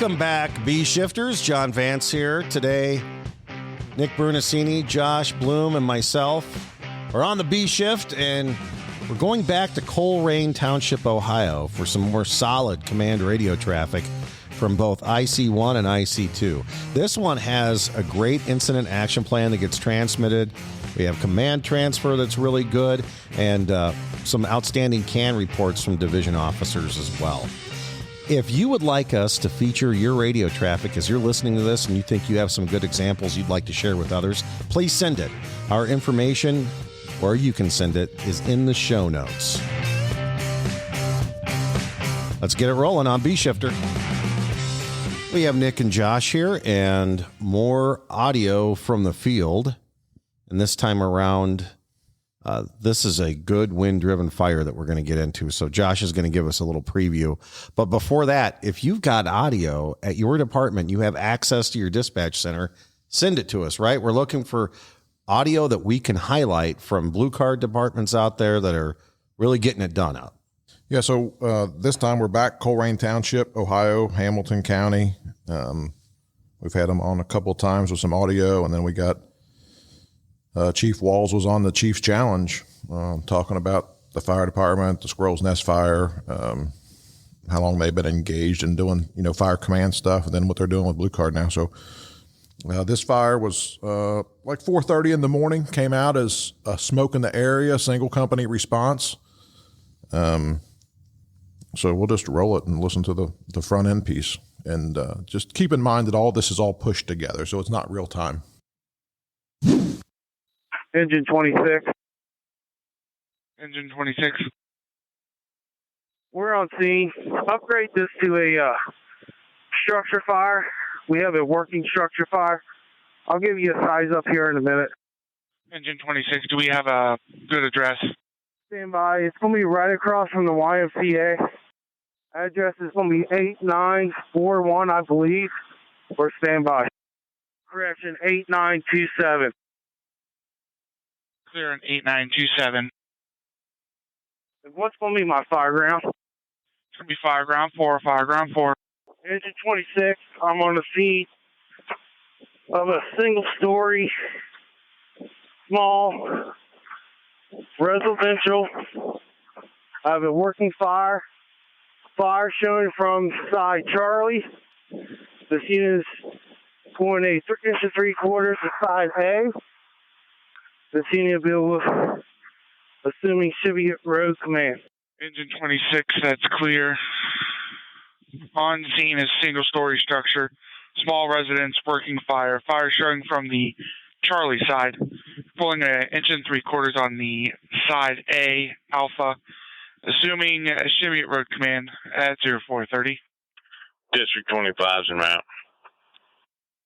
Welcome back, Bee Shifters. John Vance here. Today, Nick Brunacini, Josh, Blum, and myself are on the Bee Shift, and we're going back to Colerain Township, Ohio for some more solid command radio traffic from both IC1 and IC2. This one has a great incident action plan that gets transmitted. We have command transfer that's really good, and some outstanding CAN reports from division officers as well. If you would like us to feature your radio traffic as you're listening to this and you think you have some good examples you'd like to share with others, please send it. Our information, where you can send it, is in the show notes. Let's get it rolling on Bee Shifter. We have Nick and Josh here and more audio from the field. And this time around, this is a good wind-driven fire that we're going to get into. So Josh is going to give us a little preview. But before that, if you've got audio at your department, you have access to your dispatch center, send it to us, right? We're looking for audio that we can highlight from blue card departments out there that are really getting it done out. Yeah, so this time we're back, Colerain Township, Ohio, Hamilton County. We've had them on a couple of times with some audio, and then we got Chief Walls was on the Chief's Challenge, talking about the fire department, the Squirrel's Nest fire, how long they've been engaged in doing, fire command stuff, and then what they're doing with Blue Card now. So this fire was like 4:30 in the morning, came out as a smoke in the area, single company response. So we'll just roll it and listen to the front end piece. And just keep in mind that all this is all pushed together, so it's not real time. Engine 26. Engine 26. We're on scene. Upgrade this to a structure fire. We have a working structure fire. I'll give you a size up here in a minute. Engine 26, do we have a good address? Stand by. It's going to be right across from the YMCA. Address is going to be 8941, I believe. Or stand by. Correction, 8927. Clear in 8927. What's going to be my fireground? It's going to be fireground 4, fireground 4. Engine 26, I'm on the scene of a single-story, small, residential. I have a working fire showing from side Charlie. The scene is going a 3 inch and 3/4 to side A. The senior bill, assuming Cheviot Road Command. Engine 26, that's clear. On scene is single-story structure, small residence, working fire. Fire showing from the Charlie side, pulling an 1 3/4 inch on the side A, Alpha, assuming Cheviot Road Command at 0430. District 25 is en route.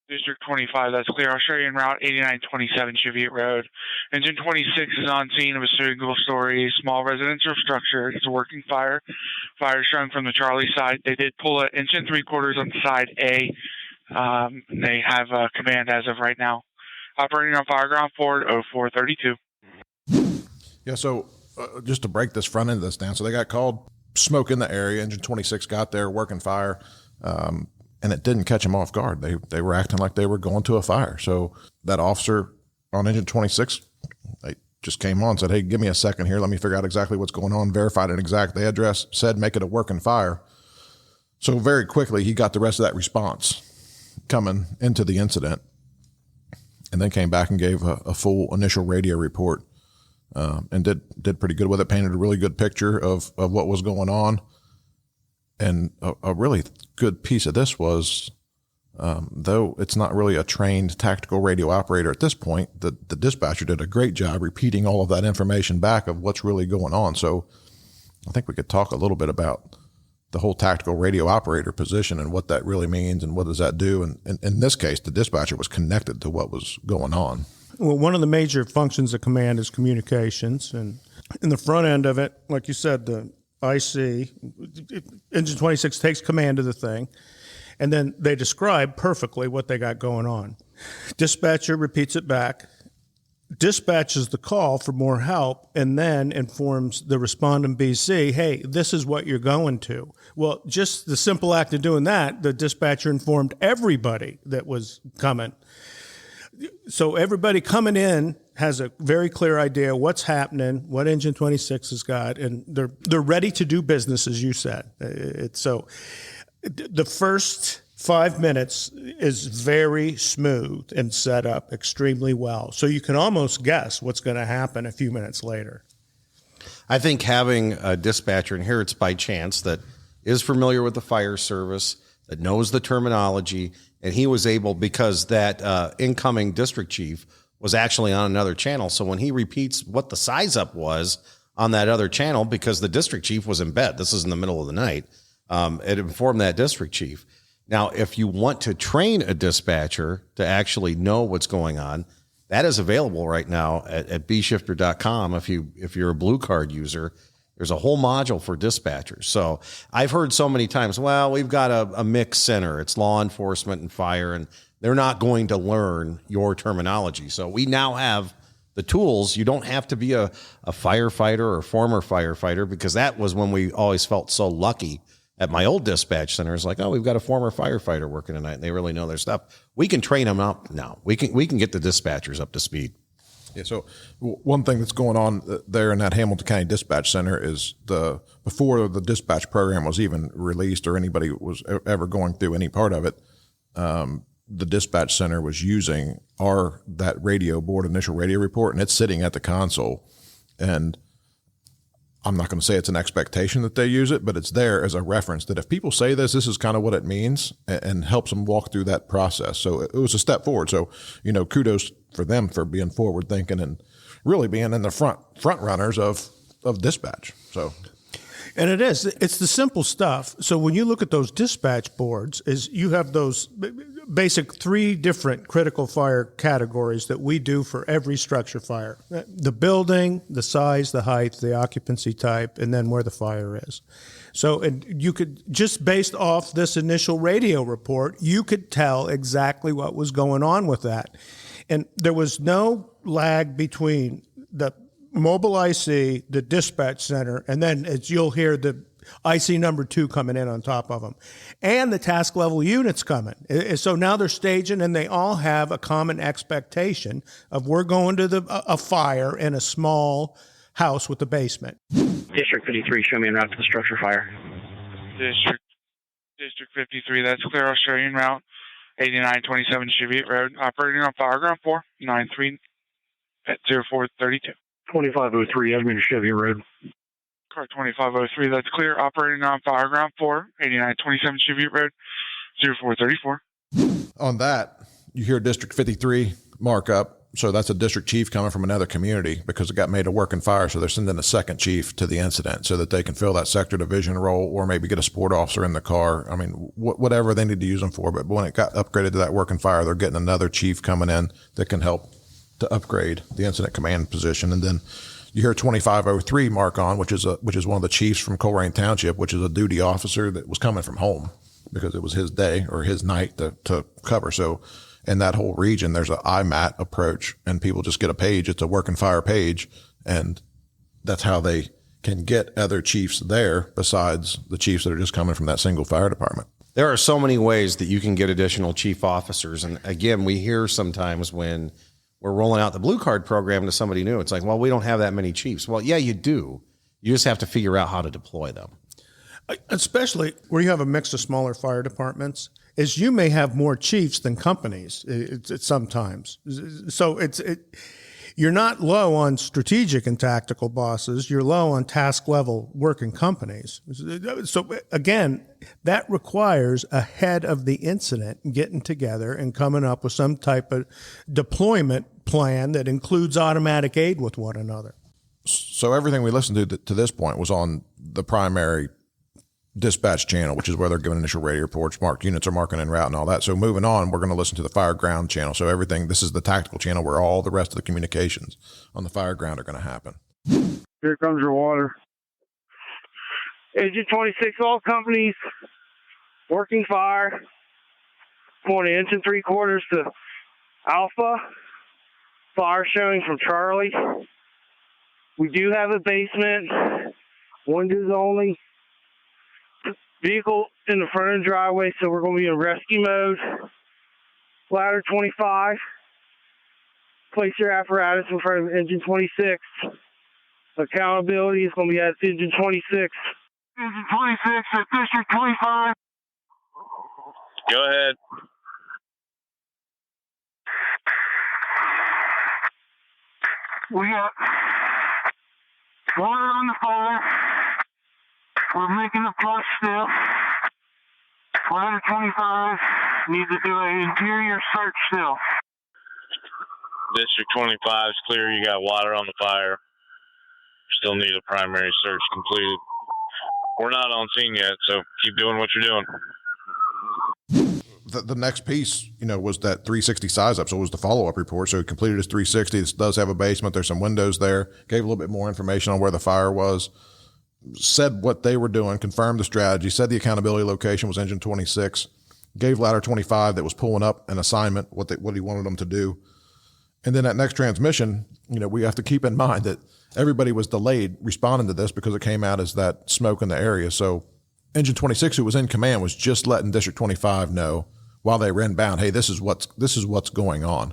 District 25, that's clear. I'll show you en route 8927 Cheviot Road. Engine 26 is on scene of a single-story, small residential structure. It's a working fire. Fire showing from the Charlie side. They did pull an 1 3/4 inch on side A. They have a command as of right now. Operating on fireground 4 at 0432. Yeah, so just to break this front end of this down, so they got called smoke in the area. Engine 26 got there, working fire. And it didn't catch them off guard. They were acting like they were going to a fire. So that officer on engine 26, they just came on and said, hey, give me a second here. Let me figure out exactly what's going on. Verified an exact address, said make it a working fire. So very quickly, he got the rest of that response coming into the incident, and then came back and gave a full initial radio report, and did pretty good with it, painted a really good picture of what was going on. And a really good piece of this was, though it's not really a trained tactical radio operator at this point, the dispatcher did a great job repeating all of that information back of what's really going on. So I think we could talk a little bit about the whole tactical radio operator position and what that really means and what does that do. And in this case, the dispatcher was connected to what was going on. Well, one of the major functions of command is communications. And in the front end of it, like you said, the IC, Engine 26 takes command of the thing, and then they describe perfectly what they got going on. Dispatcher repeats it back, dispatches the call for more help and then informs the respondent BC, hey, this is what you're going to. Well, just the simple act of doing that, the dispatcher informed everybody that was coming. So everybody coming in has a very clear idea what's happening, what Engine 26 has got, and they're ready to do business, as you said. So the first 5 minutes is very smooth and set up extremely well. So you can almost guess what's going to happen a few minutes later. I think having a dispatcher, and here it's by chance, that is familiar with the fire service, that knows the terminology, and he was able, because that incoming district chief was actually on another channel. So when he repeats what the size up was on that other channel, because the district chief was in bed, this is in the middle of the night, it informed that district chief. Now, if you want to train a dispatcher to actually know what's going on, that is available right now at bshifter.com. If you're a Blue Card user, there's a whole module for dispatchers. So I've heard so many times, well, we've got a mixed center. It's law enforcement and fire, and they're not going to learn your terminology. So we now have the tools. You don't have to be a firefighter or former firefighter, because that was when we always felt so lucky at my old dispatch center. It's like, oh, we've got a former firefighter working tonight, and they really know their stuff. We can train them up now. We can get the dispatchers up to speed. Yeah. So one thing that's going on there in that Hamilton County Dispatch Center is before the dispatch program was even released or anybody was ever going through any part of it, the dispatch center was using that radio board initial radio report, and it's sitting at the console. And I'm not going to say it's an expectation that they use it, but it's there as a reference that if people say this is kind of what it means, and helps them walk through that process. So it was a step forward. So, kudos for them for being forward thinking and really being in the front runners of dispatch. So. And it's the simple stuff. So when you look at those dispatch boards, is you have those basic 3 different critical fire categories that we do for every structure fire: the building, the size, the height, the occupancy type, and then where the fire is. So, and you could, just based off this initial radio report, you could tell exactly what was going on with that. And there was no lag between the mobile IC, the dispatch center, and then as you'll hear the IC number 2 coming in on top of them, and the task level units coming. So now they're staging, and they all have a common expectation of, we're going to a fire in a small house with a basement. District 53, show me en route to the structure fire. District 53, that's clear. I'll show you en route. 8927 Cheviot Road, operating on fireground 493 at 0432. 2503 Edmund Chevy Road. Car 2503, that's clear. Operating on fireground 4, 8927 Cheviot Road, 0434. On that, you hear District 53 markup. So that's a district chief coming from another community because it got made a working fire. So they're sending a second chief to the incident so that they can fill that sector division role, or maybe get a support officer in the car. I mean, whatever they need to use them for. But when it got upgraded to that working fire, they're getting another chief coming in that can help to upgrade the incident command position. And then you hear 2503 mark on, which is one of the chiefs from Colerain Township, which is a duty officer that was coming from home because it was his day or his night to cover. So in that whole region, there's an IMAT approach, and people just get a page. It's a working fire page, and that's how they can get other chiefs there besides the chiefs that are just coming from that single fire department. There are so many ways that you can get additional chief officers. And again, we hear sometimes when we're rolling out the Blue Card program to somebody new, it's like, well, we don't have that many chiefs. Well, yeah, you do. You just have to figure out how to deploy them. Especially where you have a mix of smaller fire departments, is you may have more chiefs than companies sometimes. So you're not low on strategic and tactical bosses. You're low on task level working companies. So again, that requires a head of the incident getting together and coming up with some type of deployment plan that includes automatic aid with one another. So everything we listened to this point was on the primary dispatch channel, which is where they're giving initial radio reports, marked units are marking en route and all that. So moving on, we're going to listen to the fireground channel. So this is the tactical channel where all the rest of the communications on the fireground are going to happen. Here comes your water. Engine 26, all companies, working fire, pointing engine 3/4 to Alpha, fire showing from Charlie. We do have a basement, windows only, vehicle in the front of the driveway, so we're going to be in rescue mode. Ladder 25. Place your apparatus in front of engine 26. Accountability is going to be at engine 26. Engine 26 at District 25. Go ahead. We got water on the fire. We're making a flush still. Ladder 25 needs to do an interior search still. District 25 is clear. You got water on the fire. Still need a primary search completed. We're not on scene yet, so keep doing what you're doing. The next piece, was that 360 size up. So it was the follow-up report. So he completed his 360. This does have a basement. There's some windows there. Gave a little bit more information on where the fire was. Said what they were doing, confirmed the strategy, said the accountability location was engine 26. Gave ladder 25 that was pulling up an assignment, what he wanted them to do. And then that next transmission, we have to keep in mind that everybody was delayed responding to this because it came out as that smoke in the area. So engine 26, who was in command, was just letting District 25 know while they were inbound, hey, this is what's going on.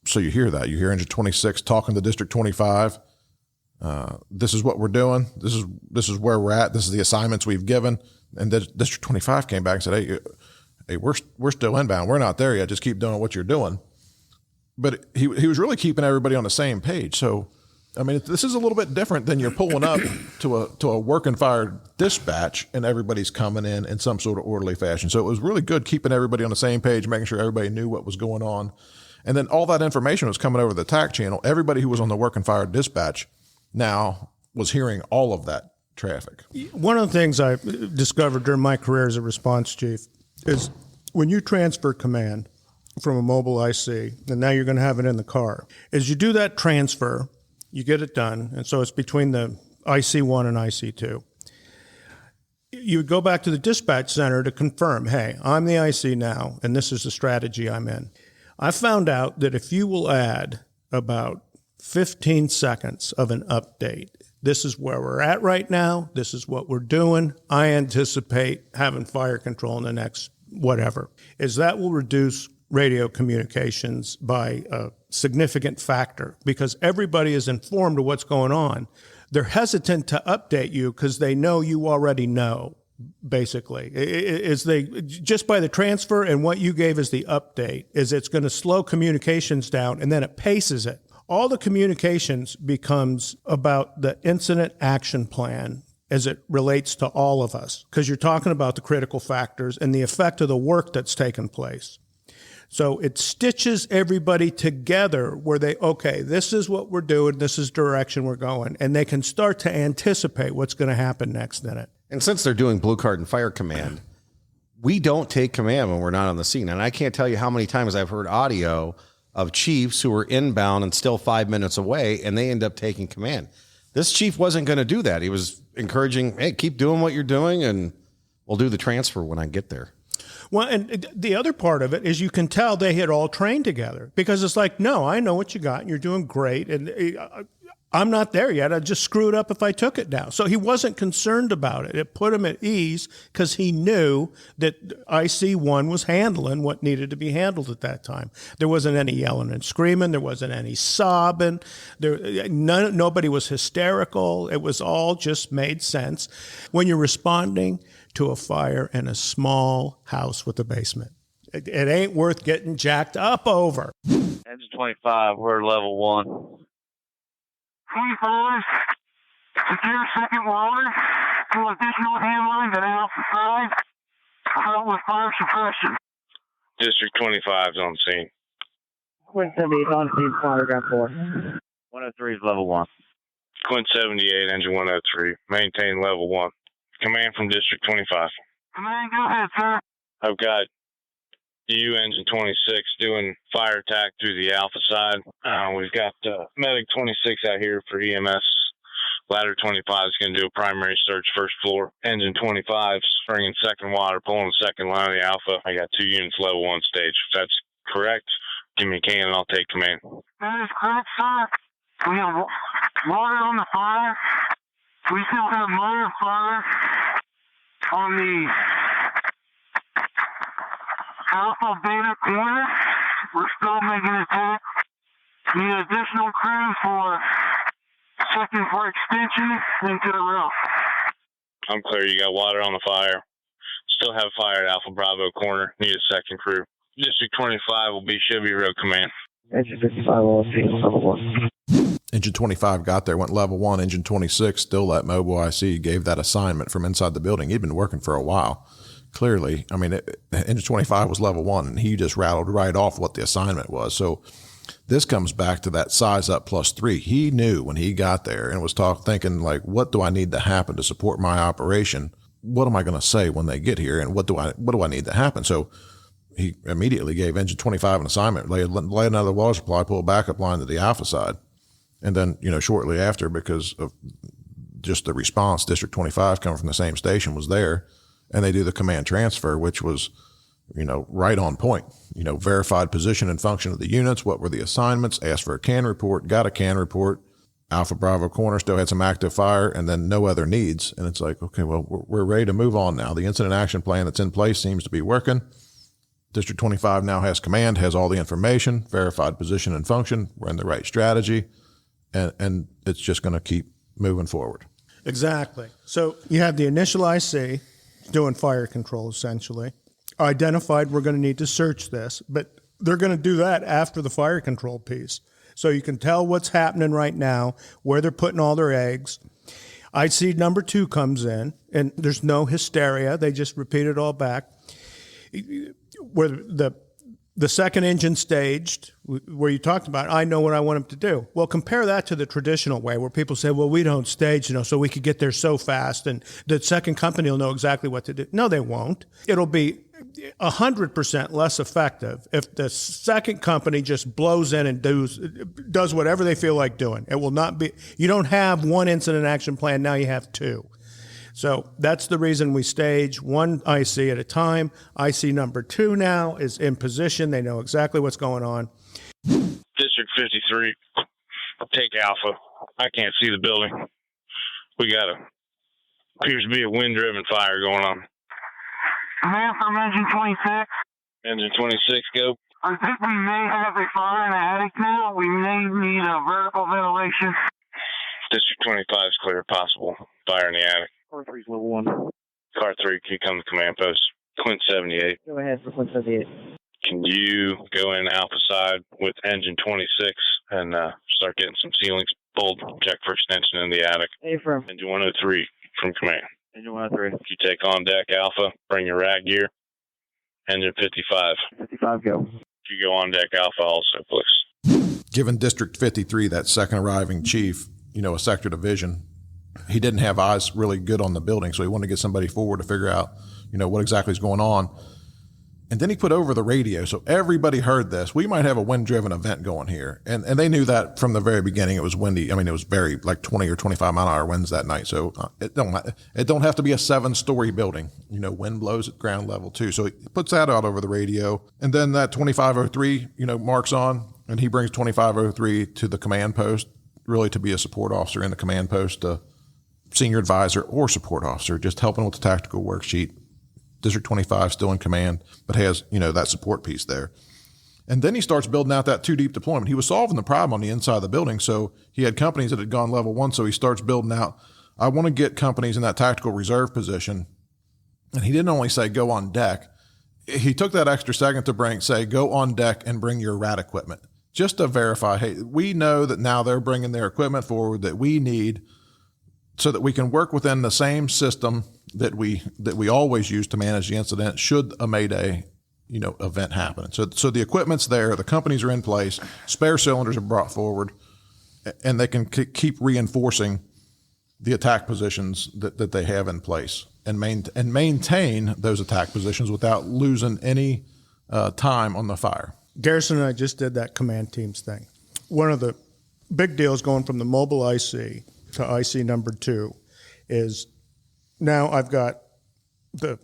So you hear that. You hear engine 26 talking to District 25. This is what we're doing. This is where we're at. This is the assignments we've given. And District 25 came back and said, hey, we're still inbound. We're not there yet. Just keep doing what you're doing. But he was really keeping everybody on the same page. So, this is a little bit different than you're pulling up to a working fire dispatch and everybody's coming in some sort of orderly fashion. So it was really good keeping everybody on the same page, making sure everybody knew what was going on. And then all that information was coming over the TAC channel. Everybody who was on the working fire dispatch now was hearing all of that traffic. One of the things I discovered during my career as a response chief is when you transfer command from a mobile IC, and now you're going to have it in the car, as you do that transfer, you get it done, and so it's between the IC1 and IC2. You would go back to the dispatch center to confirm, hey, I'm the IC now, and this is the strategy I'm in. I found out that if you will add about 15 seconds of an update, this is where we're at right now, this is what we're doing, I anticipate having fire control in the next whatever, is that will reduce radio communications by a significant factor because everybody is informed of what's going on. They're hesitant to update you because they know you already know, basically. Just by the transfer and what you gave as the update, is it's going to slow communications down and then it paces it. All the communications becomes about the incident action plan as it relates to all of us because you're talking about the critical factors and the effect of the work that's taken place. So it stitches everybody together where this is what we're doing, this is direction we're going, and they can start to anticipate what's going to happen next in it. And since they're doing Blue Card and Fire Command, we don't take command when we're not on the scene. And I can't tell you how many times I've heard audio of chiefs who were inbound and still 5 minutes away, and they end up taking command. This chief wasn't going to do that. He was encouraging, hey, keep doing what you're doing, and we'll do the transfer when I get there. Well, and the other part of it is you can tell they had all trained together because it's like, no, I know what you got and you're doing great. And I'm not there yet. I'd just screw it up if I took it now. So he wasn't concerned about it. It put him at ease because he knew that IC1 was handling what needed to be handled at that time. There wasn't any yelling and screaming. There wasn't any sobbing. Nobody was hysterical. It was all just made sense. When you're responding to a fire in a small house with a basement, it ain't worth getting jacked up over. Engine 25, we're level 1. 25, secure second water to additional handling that outside, out with fire suppression. District 25 is on scene. 178 on scene, fireground 4. 103 is level 1. Quint 78, engine 103. Maintain level 1. Command from District 25. Command, go ahead, sir. I've got you, engine 26, doing fire attack through the alpha side. We've got medic 26 out here for EMS. Ladder 25 is going to do a primary search first floor. Engine 25 is bringing second water, pulling the second line of the alpha. I got 2 units level 1 stage. If that's correct, Give me a can and I'll take command. That is correct, sir. We have water on the fire. We still have minor fire on the alpha beta corner. We're still making it take. Need additional crews for checking for extension into the roof. I'm clear. You got water on the fire. Still have fire at Alpha Bravo corner. Need a second crew. District 25 should be road command. Engine 55 will see level 1. Engine 25 got there, went level 1. Engine 26, still that mobile IC, gave that assignment from inside the building. He'd been working for a while. Clearly, I mean, Engine 25 was level 1, and he just rattled right off what the assignment was. So this comes back to that size up +3. He knew when he got there and was thinking, like, what do I need to happen to support my operation? What am I going to say when they get here? And what do I need to happen? So he immediately gave Engine 25 an assignment, lay another water supply, pull a backup line to the Alpha side. And then, shortly after, because of just the response, District 25 coming from the same station was there, and they do the command transfer, which was, right on point. Verified position and function of the units, what were the assignments, asked for a can report, got a can report. Alpha Bravo corner still had some active fire, and then no other needs. And it's like, okay, well, we're ready to move on now. The incident action plan that's in place seems to be working. District 25 now has command, has all the information, verified position and function. We're in the right strategy, and it's just going to keep moving forward. Exactly. So you have the initial IC doing fire control, essentially. Identified we're going to need to search this, but they're going to do that after the fire control piece. So you can tell what's happening right now, where they're putting all their eggs. IC number 2 comes in, and there's no hysteria. They just repeat it all back. Where the second engine staged, where you talked about, I know what I want them to do. Well, compare that to the traditional way where people say, well, we don't stage, so we could get there so fast and the second company will know exactly what to do. No, they won't. It'll be 100% less effective if the second company just blows in and does whatever they feel like doing. It will not be, you don't have one incident action plan, now you have 2. So that's the reason we stage one IC at a time. IC number 2 now is in position. They know exactly what's going on. District 53, take Alpha. I can't see the building. Appears to be a wind-driven fire going on. Command from Engine 26. Engine 26, go. I think we may have a fire in the attic now. We may need a vertical ventilation. District 25 is clear. Possible fire in the attic. Car 3's level 1. Car 3, can you come to command post? Quint 78. Go ahead for Quint 78. Can you go in Alpha side with Engine 26 and start getting some ceilings pulled, check for extension in the attic? Affirm. Engine 103 from command. Engine 103. You take on deck Alpha, bring your rack gear. Engine 55. 55, go. You go on deck Alpha also, please. Given District 53, that second arriving chief, a sector division, he didn't have eyes really good on the building, so he wanted to get somebody forward to figure out, what exactly is going on. And then he put over the radio, so everybody heard this. We might have a wind-driven event going here. And they knew that from the very beginning. It was windy. I mean, it was very, 20 or 25-mile-an-hour winds that night. So it don't have to be a 7-story building. Wind blows at ground level, too. So he puts that out over the radio. And then that 2503, marks on, and he brings 2503 to the command post, really to be a support officer in the command post, senior advisor or support officer, just helping with the tactical worksheet. District 25 still in command, but has, that support piece there. And then he starts building out that 2-deep deployment. He was solving the problem on the inside of the building. So he had companies that had gone level 1. So he starts building out, I want to get companies in that tactical reserve position. And he didn't only say, go on deck. He took that extra second to say, go on deck and bring your RAD equipment, just to verify, hey, we know that now they're bringing their equipment forward that we need, so that we can work within the same system that we always use to manage the incident should a Mayday, event happen. So the equipment's there, the companies are in place, spare cylinders are brought forward, and they can keep reinforcing the attack positions that they have in place and maintain those attack positions without losing any time on the fire. Garrison and I just did that command teams thing. One of the big deals going from the mobile IC to IC number 2 is now I've got the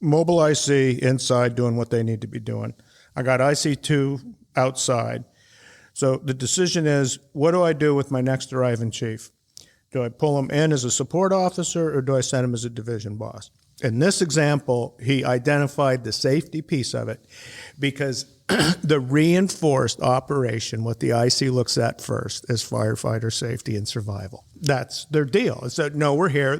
mobile IC inside doing what they need to be doing. I got IC2 outside. So the decision is, what do I do with my next arriving chief? Do I pull him in as a support officer or do I send him as a division boss? In this example, he identified the safety piece of it because the reinforced operation, what the IC looks at first, is firefighter safety and survival. That's their deal. It's that, no, we're here.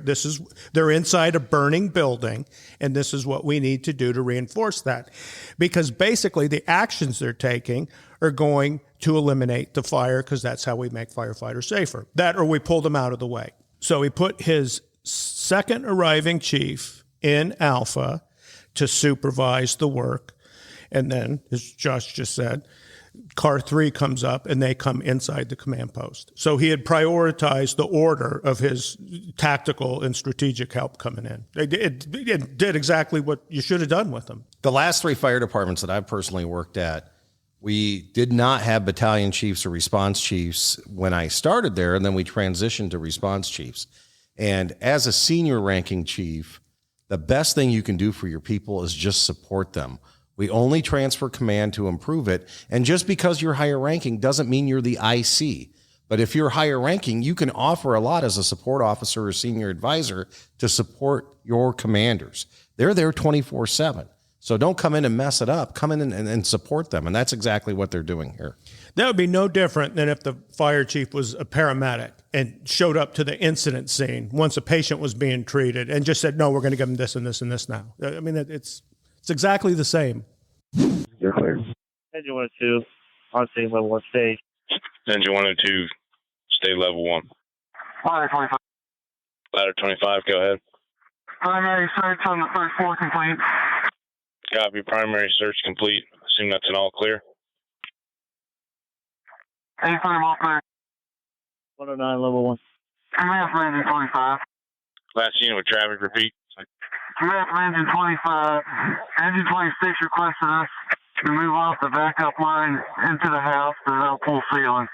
They're inside a burning building, and this is what we need to do to reinforce that. Because basically the actions they're taking are going to eliminate the fire because that's how we make firefighters safer. That or we pull them out of the way. So he put his second arriving chief in Alpha to supervise the work. And then, as Josh just said, car 3 comes up and they come inside the command post. So he had prioritized the order of his tactical and strategic help coming in. It did exactly what you should have done with them. The last 3 fire departments that I've personally worked at, we did not have battalion chiefs or response chiefs when I started there, and then we transitioned to response chiefs. And as a senior ranking chief, the best thing you can do for your people is just support them. We only transfer command to improve it. And just because you're higher ranking doesn't mean you're the IC. But if you're higher ranking, you can offer a lot as a support officer or senior advisor to support your commanders. They're there 24/7. So don't come in and mess it up. Come in and support them. And that's exactly what they're doing here. That would be no different than if the fire chief was a paramedic and showed up to the incident scene once a patient was being treated and just said, no, we're going to give them this and this and this now. I mean, it's exactly the same. You're clear. Engine 102 on state level 1 stage. Engine 102, stay level 1. Ladder 25. Ladder 25, go ahead. Primary search on the first floor complete. Copy, primary search complete. Assume that's an all clear. Anytime all clear. 109 level 1. Command from engine 25. Last unit with traffic, repeat. Command from engine 25. Engine 26 requested us to move off the backup line into the house to help pull ceiling.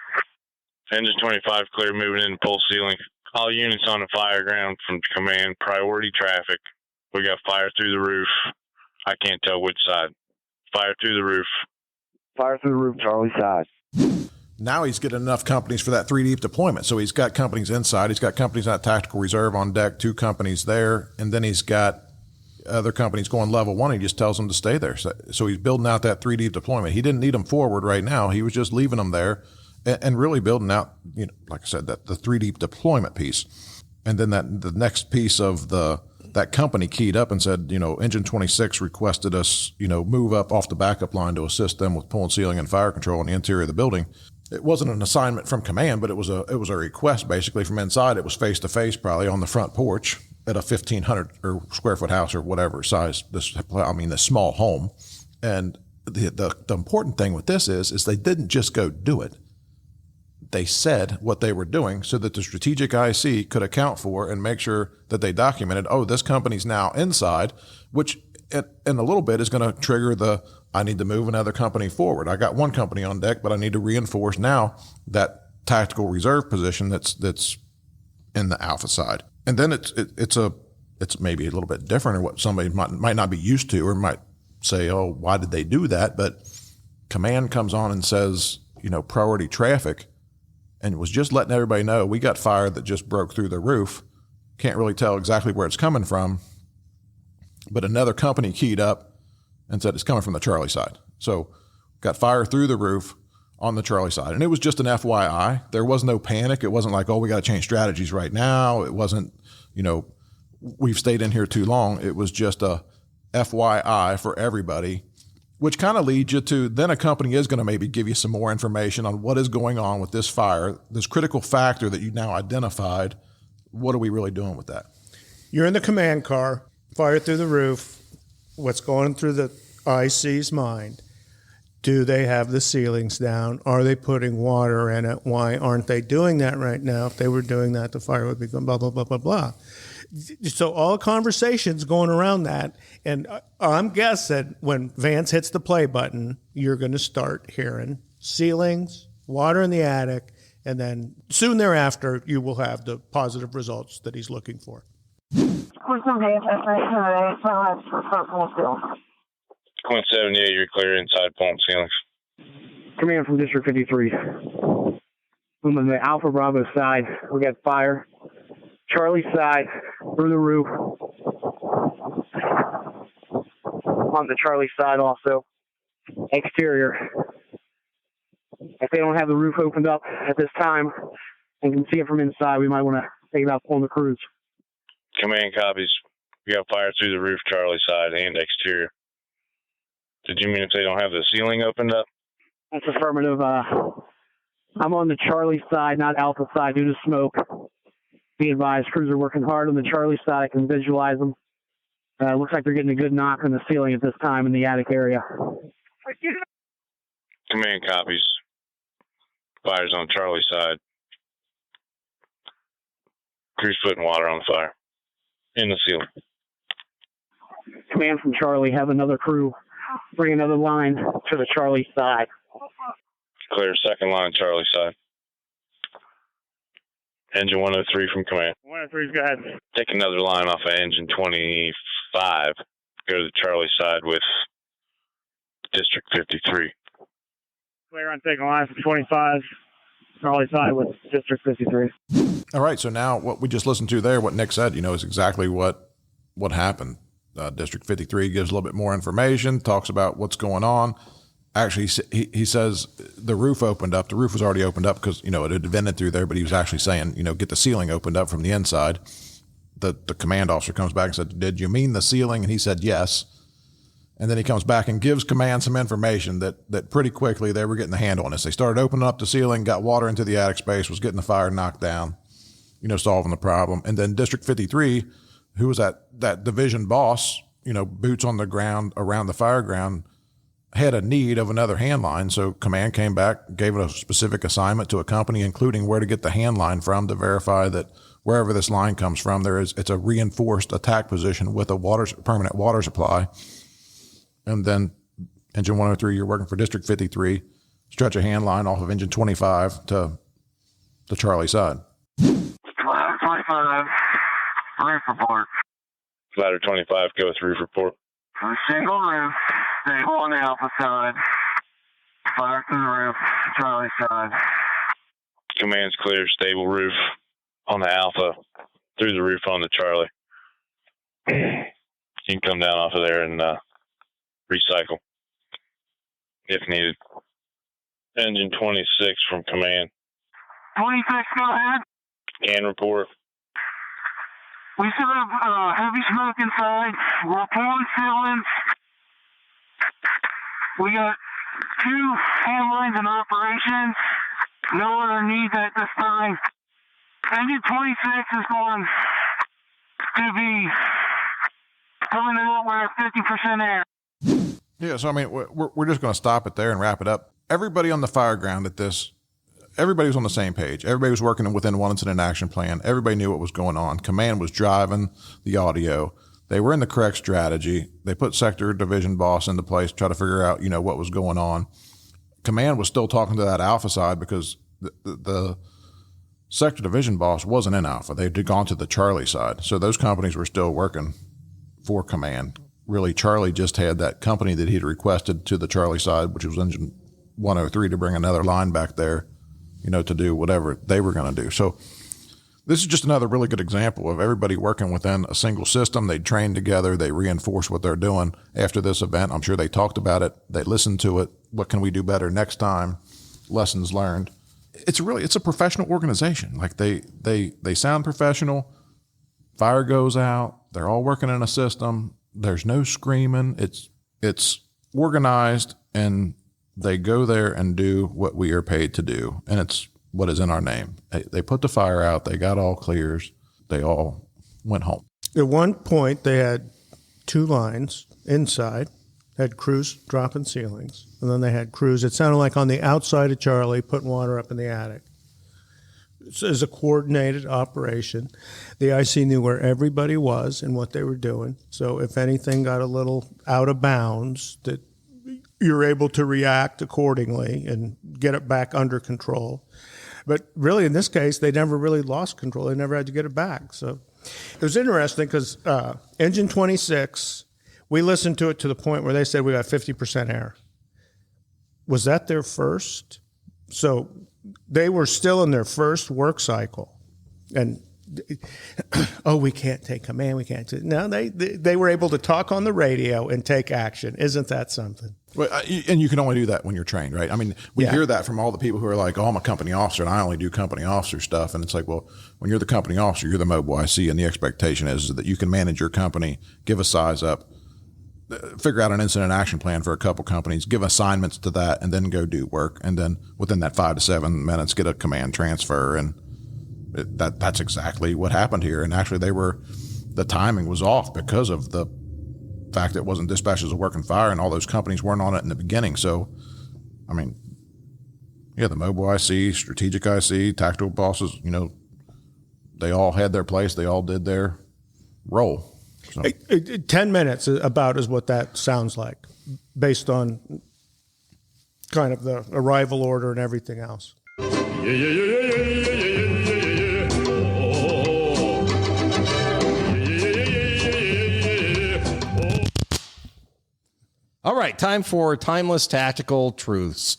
Engine 25 clear, moving in pull ceiling. All units on the fire ground from command, priority traffic. We got fire through the roof. I can't tell which side. Fire through the roof. Fire through the roof, Charlie side. Now he's getting enough companies for that 3 deep deployment. So he's got companies inside. He's got companies on tactical reserve on deck, 2 companies there. And then he's got other companies going level 1. He just tells them to stay there. So he's building out that 3 deep deployment. He didn't need them forward right now. He was just leaving them there and really building out, like I said, the 3 deep deployment piece. And then the next piece of that company keyed up and said, Engine 26 requested us, move up off the backup line to assist them with pulling ceiling and fire control in the interior of the building. It wasn't an assignment from command, but it was a request basically from inside. It was face to face, probably on the front porch at a 1,500 or square foot house or whatever size. This small home. And the important thing with this is they didn't just go do it. They said what they were doing so that the strategic IC could account for and make sure that they documented, this company's now inside, which in a little bit is going to trigger I need to move another company forward. I got one company on deck, but I need to reinforce now that tactical reserve position that's in the alpha side. And then it's maybe a little bit different, or what somebody might not be used to, or might say, why did they do that? But command comes on and says, priority traffic, and was just letting everybody know we got fire that just broke through the roof. Can't really tell exactly where it's coming from, but another company keyed up and said it's coming from the Charlie side. So got fire through the roof on the Charlie side. And it was just an FYI. There was no panic. It wasn't like, we got to change strategies right now. It wasn't, we've stayed in here too long. It was just a FYI for everybody, which kind of leads you to then a company is going to maybe give you some more information on what is going on with this fire, this critical factor that you now identified. What are we really doing with that? You're in the command car, fire through the roof. What's going through the IC's mind? Do they have the ceilings down? Are they putting water in it? Why aren't they doing that right now? If they were doing that, the fire would be going blah, blah, blah, blah, blah. So all conversations going around that. And I'm guessing when Vance hits the play button, you're going to start hearing ceilings, water in the attic, and then soon thereafter, you will have the positive results that he's looking for. Quint 78, you're clear inside pulling ceilings. Command from District 53. I'm on the Alpha Bravo side. We got fire. Charlie side, through the roof. On the Charlie side also. Exterior. If they don't have the roof opened up at this time and can see it from inside, we might want to think about pulling the crews. Command copies. We got fire through the roof, Charlie side, and exterior. Did you mean if they don't have the ceiling opened up? That's affirmative. I'm on the Charlie side, not Alpha side, due to smoke. Be advised, crews are working hard on the Charlie side. I can visualize them. Looks like they're getting a good knock on the ceiling at this time in the attic area. Command copies. Fire's on Charlie side. Crew's putting water on the fire. In the ceiling. Command from Charlie, have another crew bring another line to the Charlie side. Clear second line, Charlie side. Engine 103 from command. 103's go ahead. Take another line off of engine 25. Go to the Charlie side with District 53. Clear on taking a line from 25. Charlie side with District 53. All right. So now what we just listened to there, what Nick said, is exactly what happened. District 53 gives a little bit more information, talks about what's going on. Actually, he says the roof opened up. The roof was already opened up because, it had vented through there, but he was actually saying, get the ceiling opened up from the inside. The command officer comes back and said, did you mean the ceiling? And he said, yes. And then he comes back and gives command some information that pretty quickly they were getting the handle on this. They started opening up the ceiling, got water into the attic space, was getting the fire knocked down, solving the problem. And then District 53, who was that division boss, boots on the ground around the fireground, had a need of another hand line. So command came back, gave it a specific assignment to a company, including where to get the hand line from to verify that wherever this line comes from, it's a reinforced attack position with a permanent water supply. And then engine 103, you're working for District 53, stretch a hand line off of engine 25 to the Charlie side. 25, roof report. Ladder 25, go with roof report. For single roof, stable on the Alpha side. Fire through the roof, Charlie side. Command's clear, stable roof on the Alpha, through the roof on the Charlie. You can come down off of there and recycle if needed. Engine 26 from command. 26, go ahead. Can report. We still have heavy smoke inside. We're pulling ceilings. We got 2 hand lines in operation. No other needs at this time. Engine 26 is going to be coming out with 50% air. Yeah, so we're just going to stop it there and wrap it up. Everybody on the fireground at this, everybody was on the same page. Everybody was working within one incident action plan. Everybody knew what was going on. Command was driving the audio. They were in the correct strategy. They put sector division boss into place to try to figure out, what was going on. Command was still talking to that Alpha side because the sector division boss wasn't in Alpha. They'd gone to the Charlie side. So those companies were still working for command. Really, Charlie just had that company that he'd requested to the Charlie side, which was engine 103, to bring another line back there, to do whatever they were going to do. So this is just another really good example of everybody working within a single system. They trained together. They reinforce what they're doing. After this event, I'm sure they talked about it. They listened to it. What can we do better next time? Lessons learned. It's a professional organization. Like they sound professional. Fire goes out. They're all working in a system. There's no screaming. It's organized, and they go there and do what we are paid to do. And it's what is in our name. They put the fire out. They got all clears. They all went home. At one point, they had 2 lines inside, had crews dropping ceilings, and then they had crews, it sounded like on the outside of Charlie, putting water up in the attic. It was a coordinated operation. The IC knew where everybody was and what they were doing. So if anything got a little out of bounds, that you're able to react accordingly and get it back under control. But really, in this case, they never really lost control. They never had to get it back. So it was interesting because engine 26, we listened to it to the point where they said we got 50% air. was that their first? So they were still in their first work cycle. And, oh, we can't take command. We can't. No, they were able to talk on the radio and take action. Isn't that something? Well, and you can only do that when you're trained, right? I mean, we hear that from all the people who are like, oh, I'm a company officer and I only do company officer stuff. And it's like, well, when you're the company officer, you're the mobile IC, and the expectation is that you can manage your company, give a size up, figure out an incident action plan for a couple companies, give assignments to that, and then go do work. And then within that 5 to 7 minutes, get a command transfer. And that's exactly what happened here. And actually, the timing was off because of the fact that it wasn't dispatched as a working fire, and all those companies weren't on it in the beginning. So, I mean, yeah, the mobile IC, strategic IC, tactical bosses, they all had their place. They all did their role. So. 10 minutes about is what that sounds like, based on kind of the arrival order and everything else. All right, time for Timeless Tactical Truths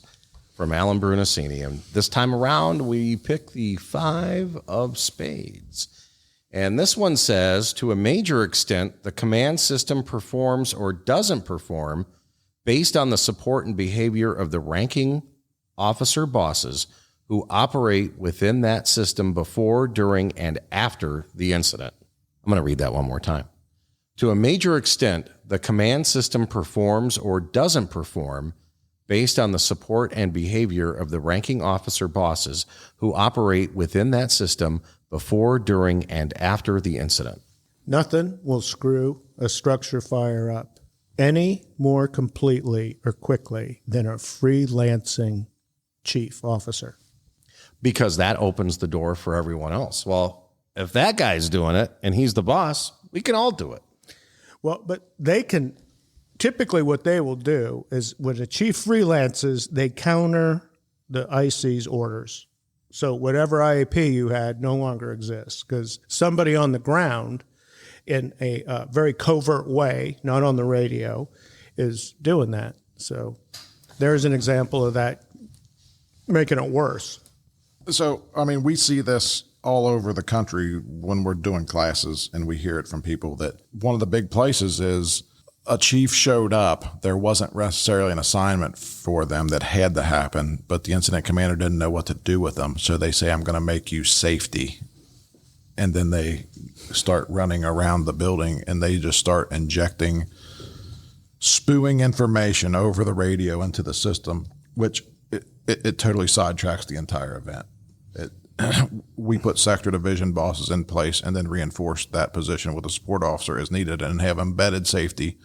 from Alan Brunacini. And this time around, we pick the 5 of spades. And this one says, to a major extent, the command system performs or doesn't perform based on the support and behavior of the ranking officer bosses who operate within that system before, during, and after the incident. I'm going to read that one more time. To a major extent, the command system performs or doesn't perform based on the support and behavior of the ranking officer bosses who operate within that system before, during, and after the incident. Nothing will screw a structure fire up any more completely or quickly than a freelancing chief officer. Because that opens the door for everyone else. Well, if that guy's doing it and he's the boss, we can all do it. Well, but they can, typically what they will do is when a chief freelances, they counter the IC's orders. So whatever IAP you had no longer exists because somebody on the ground in a very covert way, not on the radio, is doing that. So there's an example of that making it worse. So, I mean, we see this all over the country when we're doing classes, and we hear it from people that one of the big places is a chief showed up. There wasn't necessarily an assignment for them that had to happen, but the incident commander didn't know what to do with them. So they say, I'm going to make you safety. And then they start running around the building and they just start injecting, spewing information over the radio into the system, which it totally sidetracks the entire event. We put sector division bosses in place and then reinforce that position with a support officer as needed and have embedded safety,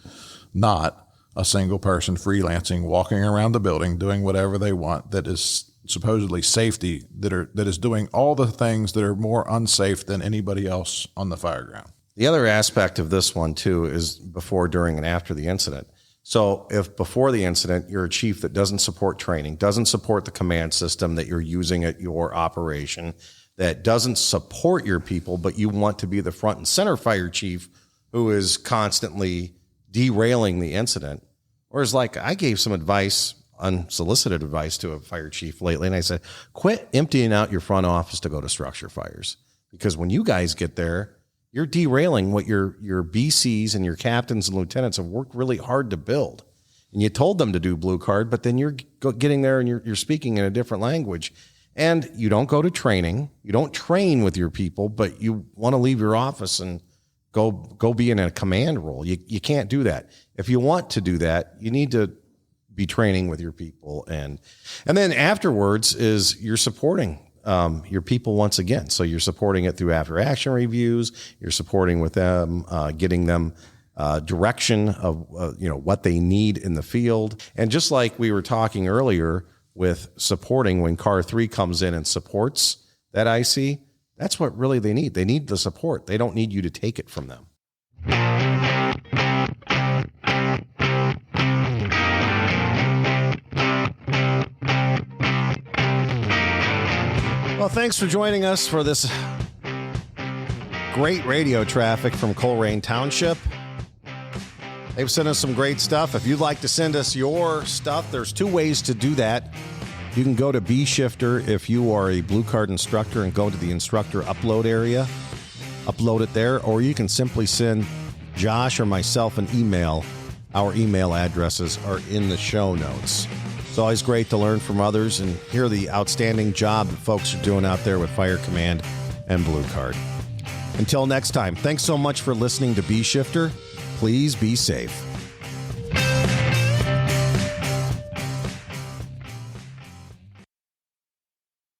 not a single person freelancing, walking around the building, doing whatever they want that is supposedly safety, that is doing all the things that are more unsafe than anybody else on the fireground. The other aspect of this one, too, is before, during, and after the incident. So if before the incident, you're a chief that doesn't support training, doesn't support the command system that you're using at your operation, that doesn't support your people, but you want to be the front and center fire chief who is constantly derailing the incident. Or is like, I gave some advice, unsolicited advice to a fire chief lately, and I said, quit emptying out your front office to go to structure fires. Because when you guys get there, you're derailing what your BCs and your captains and lieutenants have worked really hard to build. And you told them to do blue card, but then you're getting there and you're speaking in a different language. And you don't go to training. You don't train with your people, but you want to leave your office and go be in a command role. You can't do that. If you want to do that, you need to be training with your people. And then afterwards is you're supporting your people once again. So you're supporting it through after action reviews. You're supporting with them, getting them direction of what they need in the field. And just like we were talking earlier with supporting, when Car 3 comes in and supports that IC, that's what really they need. They need the support. They don't need you to take it from them. Well, thanks for joining us for this great radio traffic from Colerain Township. They've sent us some great stuff. If you'd like to send us your stuff, there's 2 ways to do that. You can go to B-Shifter if you are a Blue Card instructor and go to the instructor upload area, upload it there, or you can simply send Josh or myself an email. Our email addresses are in the show notes. It's always great to learn from others and hear the outstanding job that folks are doing out there with Fire Command and Blue Card. Until next time, thanks so much for listening to B-Shifter. Please be safe.